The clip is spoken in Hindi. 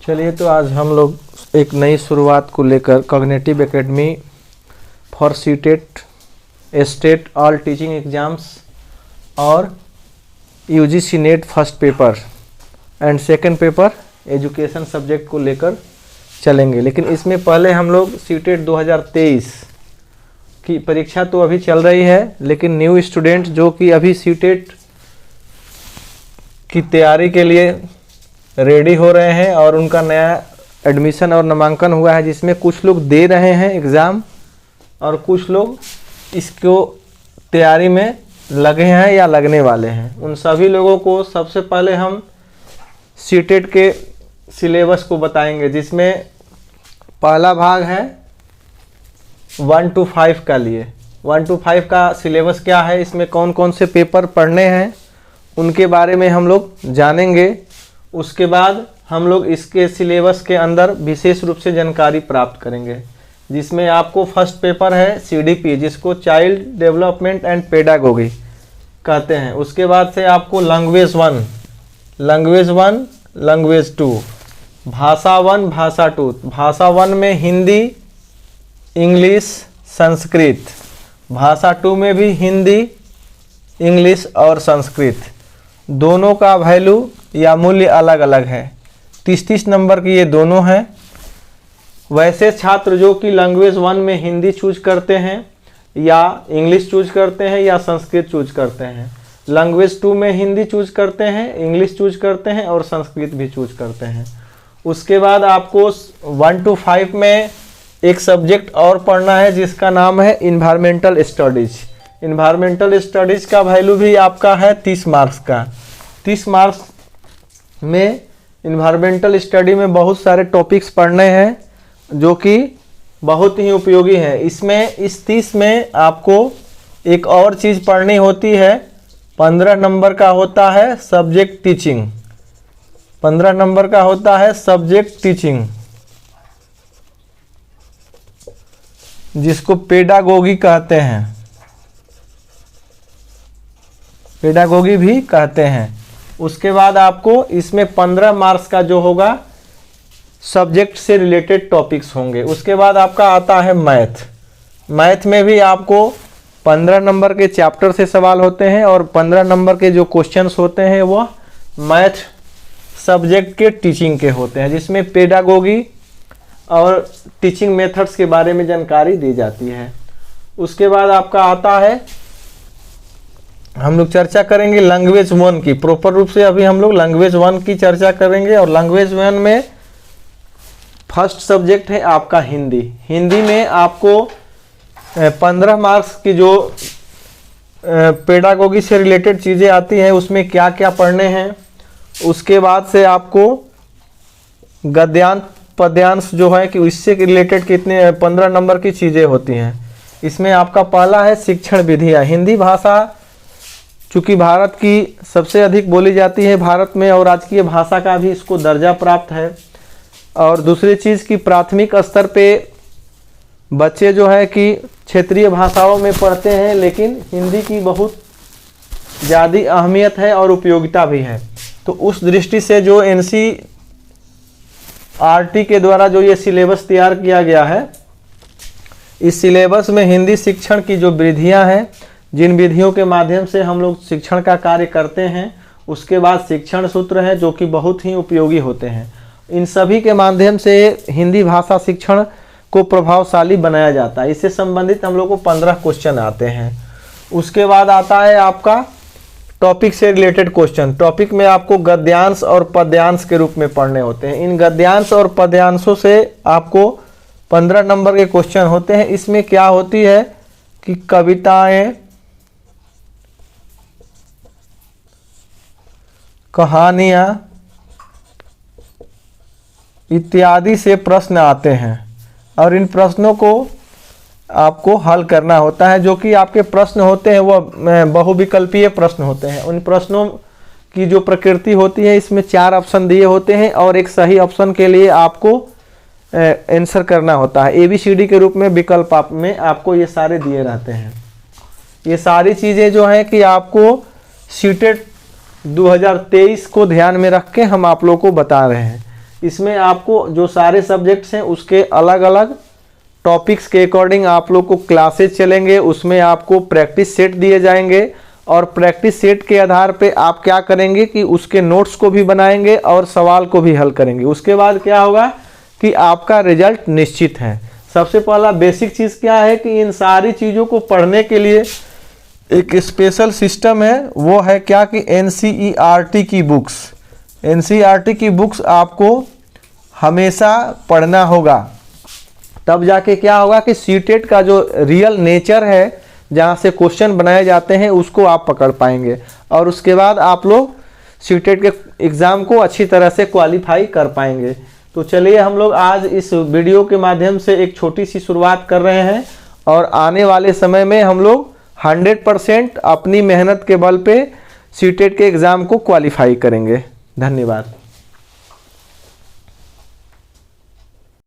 चलिए, तो आज हम लोग एक नई शुरुआत को लेकर cognitive academy for CTET state all teaching exams और UGC NET first paper and second paper education subject को लेकर चलेंगे। लेकिन इसमें पहले हम लोग सीटेट 2023 की परीक्षा तो अभी चल रही है, लेकिन न्यू स्टूडेंट जो कि अभी सीटेट की तैयारी के लिए रेडी हो रहे हैं और उनका नया एडमिशन और नामांकन हुआ है, जिसमें कुछ लोग दे रहे हैं एग्ज़ाम और कुछ लोग इसको तैयारी में लगे हैं या लगने वाले हैं। उन सभी लोगों को सबसे पहले हम सीटेट के सिलेबस को बताएंगे, जिसमें पहला भाग है 1 to 5 का लिए। 1 to 5 का सिलेबस क्या है, इसमें कौन कौन से पेपर पढ़ने हैं उनके बारे में हम लोग जानेंगे। उसके बाद हम लोग इसके सिलेबस के अंदर विशेष रूप से जानकारी प्राप्त करेंगे, जिसमें आपको फर्स्ट पेपर है CDP, जिसको चाइल्ड डेवलपमेंट एंड पेडागोगी कहते हैं। उसके बाद से आपको लैंग्वेज 1, लैंग्वेज 2, भाषा 1, भाषा 2। भाषा 1 में हिंदी, इंग्लिश, संस्कृत। भाषा 2 में भी हिंदी, इंग्लिश और संस्कृत। दोनों का वैल्यू या मूल्य अलग अलग है। 30-30 नंबर की ये दोनों हैं। वैसे छात्र जो कि लैंग्वेज 1 में हिंदी चूज करते हैं या इंग्लिश चूज करते हैं या संस्कृत चूज करते हैं, लैंग्वेज 2 में हिंदी चूज करते हैं, इंग्लिश चूज करते हैं और संस्कृत भी चूज करते हैं। उसके बाद आपको 1 to 5 में एक सब्जेक्ट और पढ़ना है, जिसका नाम है इन्वायरमेंटल स्टडीज। इन्वायरमेंटल स्टडीज का वैल्यू भी आपका है 30 मार्क्स का। 30 मार्क्स में इन्वायरमेंटल स्टडी में बहुत सारे टॉपिक्स पढ़ने हैं जो कि बहुत ही उपयोगी हैं। इसमें इस 30 में आपको एक और चीज़ पढ़नी होती है। 15 नंबर का होता है सब्जेक्ट टीचिंग। 15 नंबर का होता है सब्जेक्ट टीचिंग, जिसको पेडागोगी कहते हैं, पेडागोगी भी कहते हैं। उसके बाद आपको इसमें 15 मार्क्स का जो होगा सब्जेक्ट से रिलेटेड टॉपिक्स होंगे। उसके बाद आपका आता है मैथ। मैथ में भी आपको 15 नंबर के चैप्टर से सवाल होते हैं और 15 नंबर के जो क्वेश्चंस होते हैं वो मैथ सब्जेक्ट के टीचिंग के होते हैं, जिसमें पेडागोगी और टीचिंग मेथड्स के बारे में जानकारी दी जाती है। उसके बाद आपका आता है, हम लोग चर्चा करेंगे लैंग्वेज 1 की। प्रॉपर रूप से अभी हम लोग लैंग्वेज 1 की चर्चा करेंगे। और लैंग्वेज 1 में फर्स्ट सब्जेक्ट है आपका हिंदी। हिंदी में आपको 15 मार्क्स की जो पेडागोगी से रिलेटेड चीज़ें आती हैं, उसमें क्या क्या पढ़ने हैं। उसके बाद से आपको गद्यांश पद्यांश जो है कि इससे रिलेटेड कितने 15 नंबर की चीज़ें होती हैं। इसमें आपका पहला है शिक्षण विधियाँ। हिंदी भाषा चूँकि भारत की सबसे अधिक बोली जाती है भारत में, और राजकीय भाषा का भी इसको दर्जा प्राप्त है। और दूसरी चीज़ कि प्राथमिक स्तर पे बच्चे जो है कि क्षेत्रीय भाषाओं में पढ़ते हैं, लेकिन हिंदी की बहुत ज़्यादा अहमियत है और उपयोगिता भी है। तो उस दृष्टि से जो NCERT के द्वारा जो ये सिलेबस तैयार किया गया है, इस सिलेबस में हिंदी शिक्षण की जो विधियाँ हैं, जिन विधियों के माध्यम से हम लोग शिक्षण का कार्य करते हैं, उसके बाद शिक्षण सूत्र हैं जो कि बहुत ही उपयोगी होते हैं। इन सभी के माध्यम से हिंदी भाषा शिक्षण को प्रभावशाली बनाया जाता है। इससे संबंधित हम लोग को 15 क्वेश्चन आते हैं। उसके बाद आता है आपका टॉपिक से रिलेटेड क्वेश्चन। टॉपिक में आपको गद्यांश और पद्यांश के रूप में पढ़ने होते हैं। इन गद्यांश और पद्यांशों से आपको 15 नंबर के क्वेश्चन होते हैं। इसमें क्या होती है कि कविताएं, कहानियाँ इत्यादि से प्रश्न आते हैं और इन प्रश्नों को आपको हल करना होता है। जो कि आपके प्रश्न होते हैं वो बहुविकल्पीय प्रश्न होते हैं। उन प्रश्नों की जो प्रकृति होती है, इसमें 4 ऑप्शन दिए होते हैं और एक सही ऑप्शन के लिए आपको आंसर करना होता है। ABCD के रूप में विकल्प में आपको ये सारे दिए रहते हैं। ये सारी चीज़ें जो हैं कि आपको सीटेट 2023 को ध्यान में रख के हम आप लोगों को बता रहे हैं। इसमें आपको जो सारे सब्जेक्ट्स हैं उसके अलग अलग टॉपिक्स के अकॉर्डिंग आप लोग को क्लासेस चलेंगे, उसमें आपको प्रैक्टिस सेट दिए जाएंगे और प्रैक्टिस सेट के आधार पे आप क्या करेंगे कि उसके नोट्स को भी बनाएंगे और सवाल को भी हल करेंगे। उसके बाद क्या होगा कि आपका रिजल्ट निश्चित है। सबसे पहला बेसिक चीज़ क्या है कि इन सारी चीज़ों को पढ़ने के लिए एक स्पेशल सिस्टम है, वो है क्या कि NCERT की बुक्स। NCERT की बुक्स आपको हमेशा पढ़ना होगा, तब जाके क्या होगा कि सीटेट का जो रियल नेचर है, जहाँ से क्वेश्चन बनाए जाते हैं, उसको आप पकड़ पाएंगे और उसके बाद आप लोग सीटेट के एग्ज़ाम को अच्छी तरह से क्वालिफाई कर पाएंगे। तो चलिए हम लोग आज इस वीडियो के माध्यम से एक छोटी सी शुरुआत कर रहे हैं और आने वाले समय में हम लोग 100% अपनी मेहनत के बल पे सीटेट के एग्ज़ाम को क्वालिफाई करेंगे। धन्यवाद।